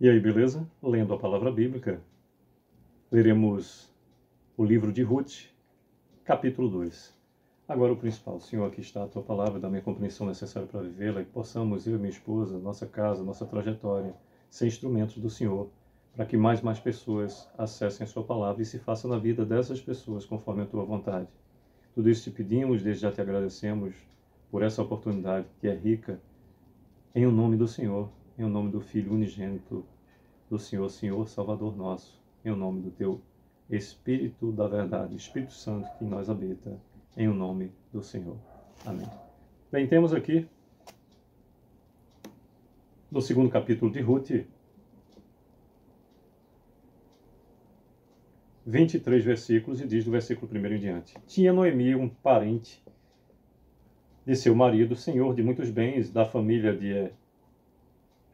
E aí, beleza? Lendo a palavra bíblica, leremos o livro de Ruth, capítulo 2. Agora o principal, Senhor, aqui está a Tua palavra, dá-me a compreensão necessária para vivê-la, e que possamos, eu e minha esposa, nossa casa, nossa trajetória, ser instrumentos do Senhor, para que mais pessoas acessem a Sua palavra e se faça na vida dessas pessoas conforme a Tua vontade. Tudo isso te pedimos, desde já te agradecemos por essa oportunidade que é rica, em o nome do Senhor, em o nome do Filho unigênito do Senhor, Senhor Salvador nosso, em o nome do Teu Espírito da verdade, Espírito Santo que em nós habita, em o nome do Senhor. Amém. Bem, temos aqui, no segundo capítulo de Ruth, 23 versículos, e diz do versículo 1 em diante. Tinha Noemi um parente de seu marido, senhor de muitos bens, da família de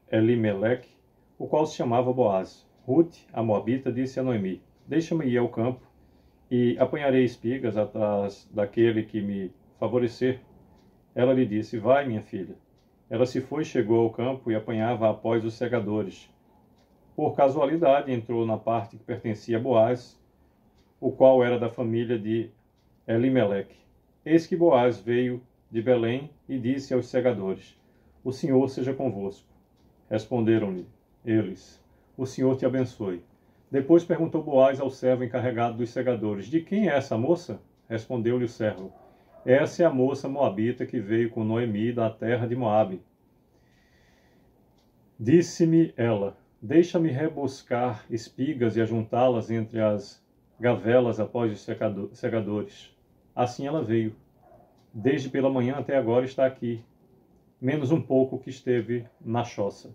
Elimeleque, o qual se chamava Boaz. Ruth, a moabita, disse a Noemi: deixa-me ir ao campo e apanharei espigas atrás daquele que me favorecer. Ela lhe disse: vai, minha filha. Ela se foi, chegou ao campo e apanhava após os segadores. Por casualidade, entrou na parte que pertencia a Boaz, o qual era da família de Elimeleque. Eis que Boaz veio de Belém e disse aos segadores: o Senhor seja convosco. Responderam-lhe eles: o Senhor te abençoe. Depois perguntou Boaz ao servo encarregado dos segadores: de quem é essa moça? Respondeu-lhe o servo: essa é a moça moabita que veio com Noemi da terra de Moabe. Disse-me ela: deixa-me rebuscar espigas e ajuntá-las entre as gavelas após os segadores. Assim ela veio. Desde pela manhã até agora está aqui, menos um pouco que esteve na choça.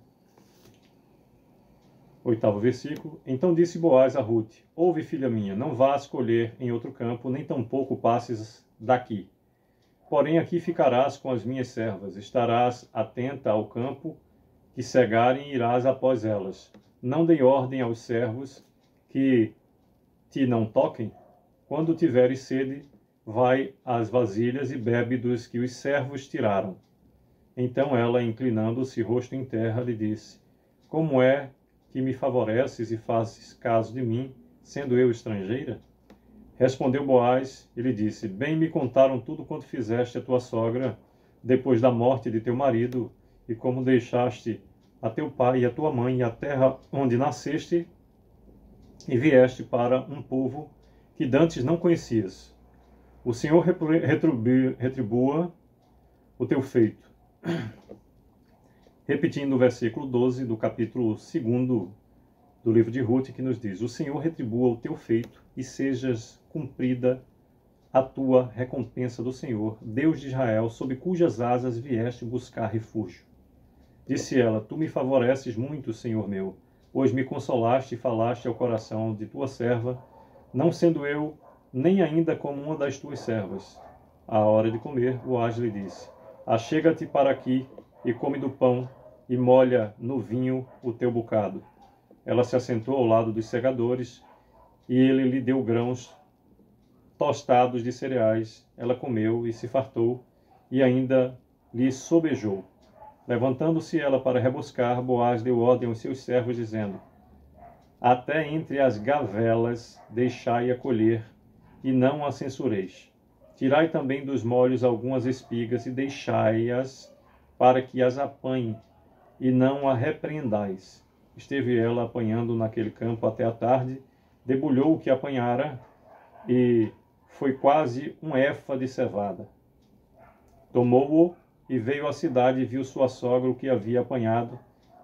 8º versículo. Então disse Boaz a Ruth: ouve, filha minha, não vás colher em outro campo, nem tampouco passes daqui. Porém aqui ficarás com as minhas servas, estarás atenta ao campo que cegarem e irás após elas. Não dei ordem aos servos que te não toquem? Quando tiveres sede, vai às vasilhas e bebe dos que os servos tiraram. Então ela, inclinando-se rosto em terra, lhe disse: como é que me favoreces e fazes caso de mim, sendo eu estrangeira? Respondeu Boaz e lhe disse: bem me contaram tudo quanto fizeste a tua sogra, depois da morte de teu marido, e como deixaste a teu pai e a tua mãe e a terra onde nasceste, e vieste para um povo que dantes não conhecias. O Senhor retribua o teu feito. Repetindo o versículo 12 do capítulo 2 do livro de Ruth, que nos diz: o Senhor retribua o teu feito e sejas cumprida a tua recompensa do Senhor, Deus de Israel, sob cujas asas vieste buscar refúgio. Disse ela: tu me favoreces muito, Senhor meu, pois me consolaste e falaste ao coração de tua serva, não sendo eu nem ainda como uma das tuas servas. À hora de comer, Boaz lhe disse: achega-te para aqui e come do pão, e molha no vinho o teu bocado. Ela se assentou ao lado dos segadores, e ele lhe deu grãos tostados de cereais. Ela comeu e se fartou, e ainda lhe sobejou. Levantando-se ela para rebuscar, Boaz deu ordem aos seus servos, dizendo: até entre as gavelas deixai-a colher, e não a censureis. Tirai também dos molhos algumas espigas, e deixai-as para que as apanhe, e não a repreendais. Esteve ela apanhando naquele campo até a tarde, debulhou o que apanhara, e foi quase um efa de cevada. Tomou-o e veio à cidade e viu sua sogra o que havia apanhado,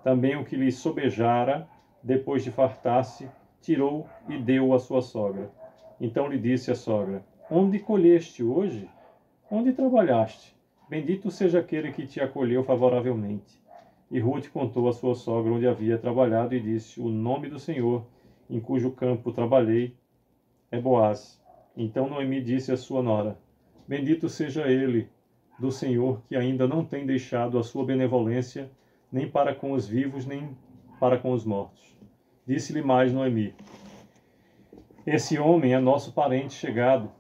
também o que lhe sobejara, depois de fartar-se, tirou e deu à sua sogra. Então lhe disse a sogra: onde colheste hoje? Onde trabalhaste? Bendito seja aquele que te acolheu favoravelmente. E Ruth contou à sua sogra onde havia trabalhado e disse: o nome do Senhor, em cujo campo trabalhei, é Boaz. Então Noemi disse à sua nora: bendito seja ele do Senhor, que ainda não tem deixado a sua benevolência, nem para com os vivos, nem para com os mortos. Disse-lhe mais Noemi: esse homem é nosso parente chegado,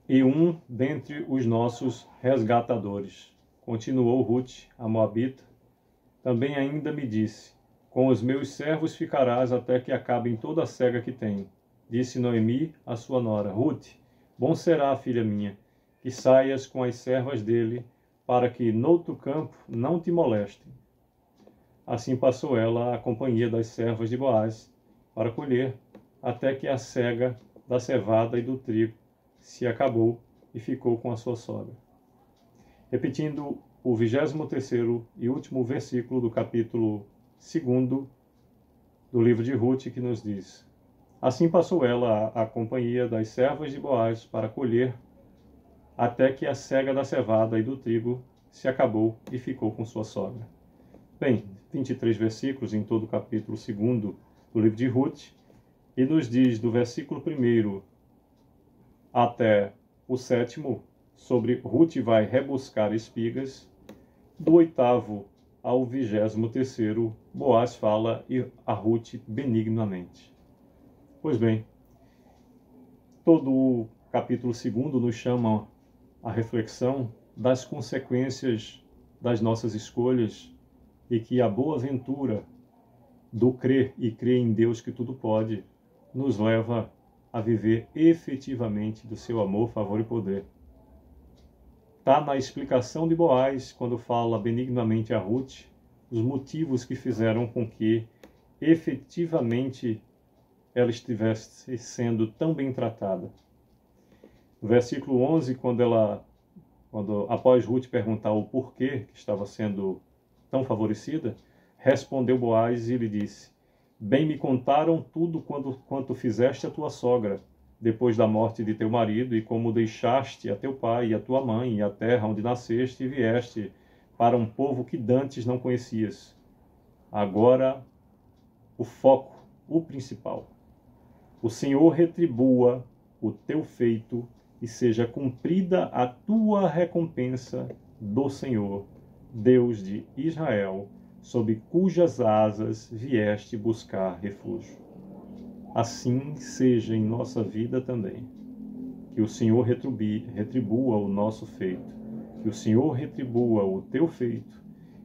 e um dentre os nossos resgatadores. Continuou Ruth, a moabita. Também ainda me disse: Com os meus servos ficarás até que acabem toda a cega que tem. Disse Noemi à sua nora: Ruth, bom será, filha minha, que saias com as servas dele, para que noutro campo não te molestem. Assim passou ela à companhia das servas de Boaz para colher, até que a cega da cevada e do trigo se acabou e ficou com a sua sogra. Repetindo o 23º e último versículo do capítulo 2 do livro de Ruth, que nos diz: Assim passou ela à companhia das servas de Boaz para colher, até que a cega da cevada e do trigo se acabou e ficou com sua sogra. Bem, 23 versículos em todo o capítulo 2 do livro de Ruth, e nos diz do versículo 1 até o 7º sobre Ruth vai rebuscar espigas. Do 8º ao 23º, Boaz fala a Ruth benignamente. Pois bem, todo o capítulo 2 nos chama a reflexão das consequências das nossas escolhas e que a boa ventura do crer e crer em Deus que tudo pode nos leva a viver efetivamente do seu amor, favor e poder. Está na explicação de Boaz, quando fala benignamente a Ruth, os motivos que fizeram com que efetivamente ela estivesse sendo tão bem tratada. No versículo 11, quando após Ruth perguntar o porquê que estava sendo tão favorecida, respondeu Boaz e lhe disse: Bem me contaram tudo quanto fizeste a tua sogra, depois da morte de teu marido, e como deixaste a teu pai e a tua mãe e a terra onde nasceste e vieste para um povo que dantes não conhecias. Agora, o foco, o principal. O Senhor retribua o teu feito e seja cumprida a tua recompensa do Senhor, Deus de Israel, sob cujas asas vieste buscar refúgio. Assim seja em nossa vida também. Que o Senhor retribua o nosso feito, que o Senhor retribua o teu feito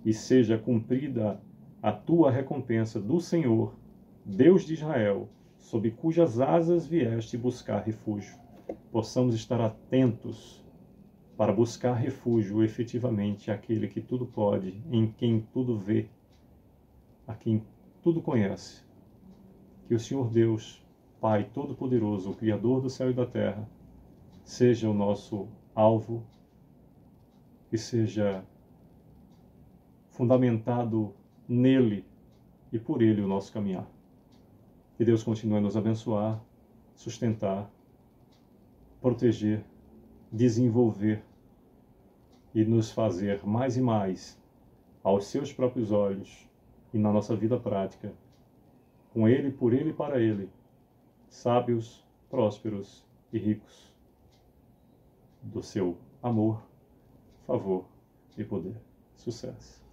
e seja cumprida a tua recompensa do Senhor, Deus de Israel, sob cujas asas vieste buscar refúgio. Possamos estar atentos para buscar refúgio efetivamente àquele que tudo pode, em quem tudo vê, a quem tudo conhece. Que o Senhor Deus, Pai Todo-Poderoso, o Criador do céu e da terra, seja o nosso alvo e seja fundamentado nele e por ele o nosso caminhar. Que Deus continue a nos abençoar, sustentar, proteger, desenvolver e nos fazer mais e mais, aos seus próprios olhos e na nossa vida prática, com Ele, por Ele e para Ele, sábios, prósperos e ricos do seu amor, favor e poder. Sucesso!